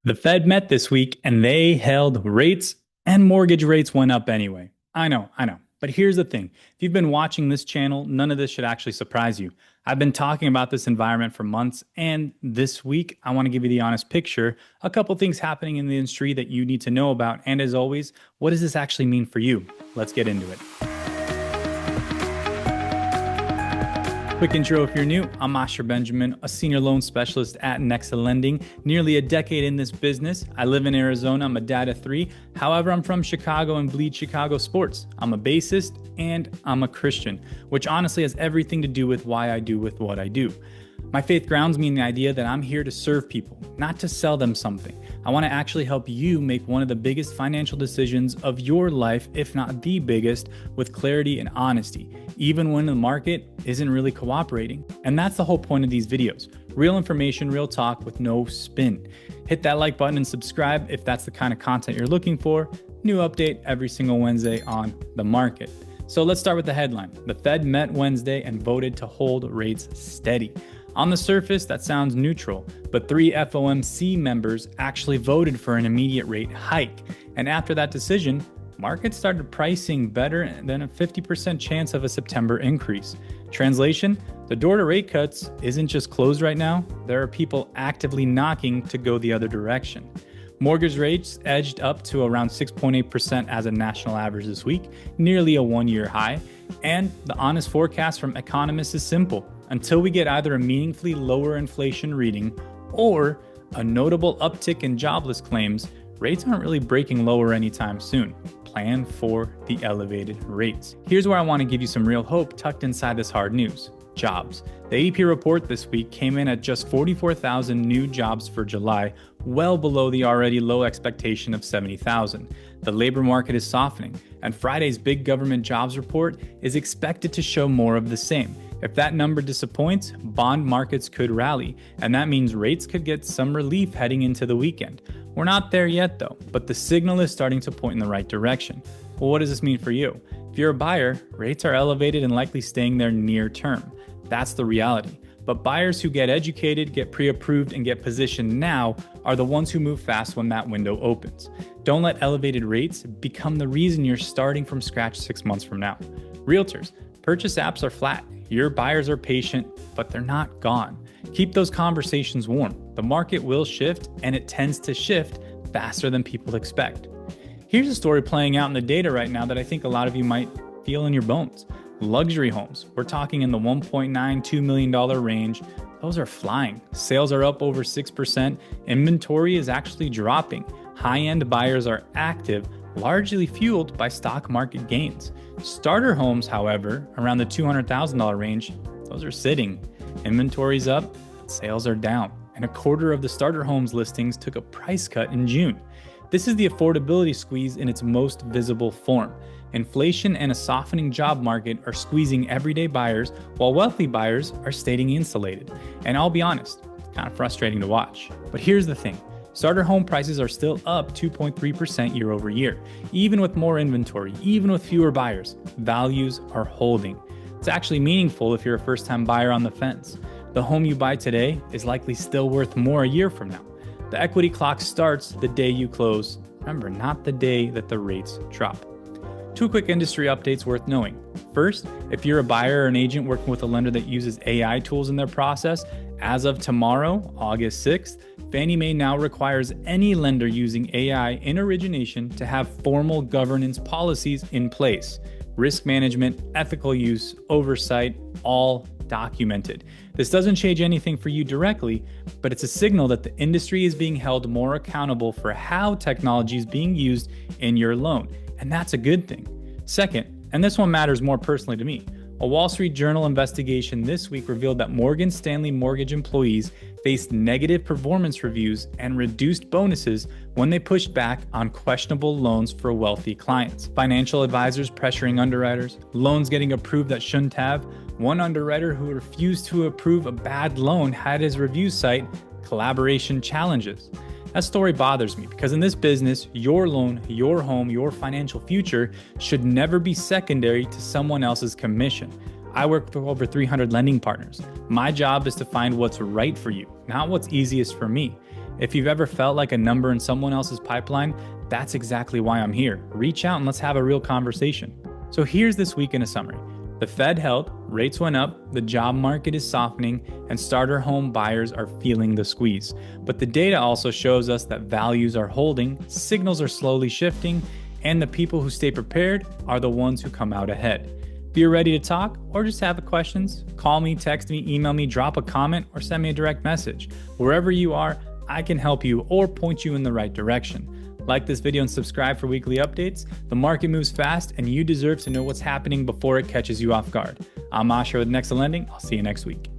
The Fed met this week and they held rates, and mortgage rates went up anyway. I know. But here's the thing. If you've been watching this channel, none of this should actually surprise you. I've been talking about this environment for months, and this week I want to give you the honest picture, a couple things happening in the industry that you need to know about, and as always, what does this actually mean for you? Let's get into it. Quick intro if you're new, I'm Asher Benjamin, a senior loan specialist at Nexa Lending, nearly a decade in this business. I live in Arizona, I'm a dad of three. However, I'm from Chicago and bleed Chicago sports. I'm a bassist and I'm a Christian, which honestly has everything to do with why I do with what I do. My faith grounds me in the idea that I'm here to serve people, not to sell them something. I want to actually help you make one of the biggest financial decisions of your life, if not the biggest, with clarity and honesty, even when the market isn't really cooperating. And that's the whole point of these videos. Real information, real talk with no spin. Hit that like button and subscribe if that's the kind of content you're looking for. New update every single Wednesday on the market. So let's start with the headline. The Fed met Wednesday and voted to hold rates steady. On the surface, that sounds neutral, but three FOMC members actually voted for an immediate rate hike. And after that decision, markets started pricing better than a 50% chance of a September increase. Translation, the door to rate cuts isn't just closed right now. There are people actively knocking to go the other direction. Mortgage rates edged up to around 6.8% as a national average this week, nearly a one-year high. And the honest forecast from economists is simple. Until we get either a meaningfully lower inflation reading or a notable uptick in jobless claims, rates aren't really breaking lower anytime soon. Plan for the elevated rates. Here's where I want to give you some real hope tucked inside this hard news. Jobs. The ADP report this week came in at just 44,000 new jobs for July, well below the already low expectation of 70,000. The labor market is softening, and Friday's big government jobs report is expected to show more of the same. If that number disappoints, bond markets could rally, and that means rates could get some relief heading into the weekend. We're not there yet though, but the signal is starting to point in the right direction. Well, what does this mean for you? If you're a buyer, rates are elevated and likely staying there near term. That's the reality. But buyers who get educated, get pre-approved, and get positioned now are the ones who move fast when that window opens. Don't let elevated rates become the reason you're starting from scratch 6 months from now. Realtors, purchase apps are flat. Your buyers are patient, but they're not gone. Keep those conversations warm. The market will shift, and it tends to shift faster than people expect. Here's a story playing out in the data right now that I think a lot of you might feel in your bones. Luxury homes. We're talking in the $1.92 million range. Those are flying. Sales are up over 6%. Inventory is actually dropping. High-end buyers are active, largely fueled by stock market gains. Starter homes, however, around the $200,000 range, those are sitting. Inventory's up, sales are down, and a quarter of the starter homes listings took a price cut in June. This is the affordability squeeze in its most visible form. Inflation and a softening job market are squeezing everyday buyers, while wealthy buyers are staying insulated. And I'll be honest, it's kind of frustrating to watch. But here's the thing. Starter home prices are still up 2.3% year over year. Even with more inventory, even with fewer buyers, values are holding. It's actually meaningful if you're a first-time buyer on the fence. The home you buy today is likely still worth more a year from now. The equity clock starts the day you close. Remember, not the day that the rates drop. Two quick industry updates worth knowing. First, if you're a buyer or an agent working with a lender that uses AI tools in their process, as of tomorrow, August 6th, Fannie Mae now requires any lender using AI in origination to have formal governance policies in place. Risk management, ethical use, oversight, all documented. This doesn't change anything for you directly, but it's a signal that the industry is being held more accountable for how technology is being used in your loan. And that's a good thing. Second, and this one matters more personally to me, a Wall Street Journal investigation this week revealed that Morgan Stanley mortgage employees faced negative performance reviews and reduced bonuses when they pushed back on questionable loans for wealthy clients. Financial advisors pressuring underwriters, loans getting approved that shouldn't have. One underwriter who refused to approve a bad loan had his review cite collaboration challenges. That story bothers me because in this business, your loan, your home, your financial future should never be secondary to someone else's commission. I work with over 300 lending partners. My job is to find what's right for you, not what's easiest for me. If you've ever felt like a number in someone else's pipeline, that's exactly why I'm here. Reach out and let's have a real conversation. So here's this week in a summary. The Fed held, rates went up, the job market is softening, and starter home buyers are feeling the squeeze. But the data also shows us that values are holding, signals are slowly shifting, and the people who stay prepared are the ones who come out ahead. If you're ready to talk or just have questions, call me, text me, email me, drop a comment, or send me a direct message. Wherever you are, I can help you or point you in the right direction. Like this video and subscribe for weekly updates. The market moves fast and you deserve to know what's happening before it catches you off guard. I'm Asher with Next Lending. I'll see you next week.